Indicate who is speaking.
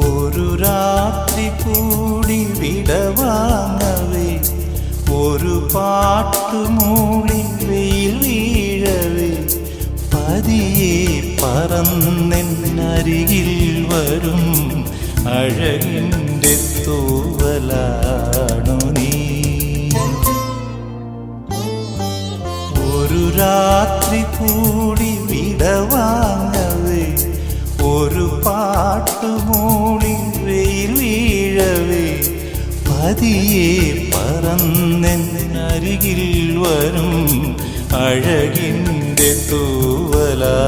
Speaker 1: ഒരു രാത്രി കൂടി വിടവാങ്ങവേ, ഒരു പാട്ടുമൂളി വെയിൽ വീഴവേ, പതിയെ പറന്നെന്നരികിൽ വരും അഴകിൻ്റെ തൂവലാണു നീ. ഒരു രാത്രി കൂടി വിടവാങ്ങവേ, ഒരു പാട്ടുമൂളി വെയിൽ വീഴവേ, പതിയെ പറന്നെന്നരികിൽ വരും അഴകിൻ്റെ തൂവലാ.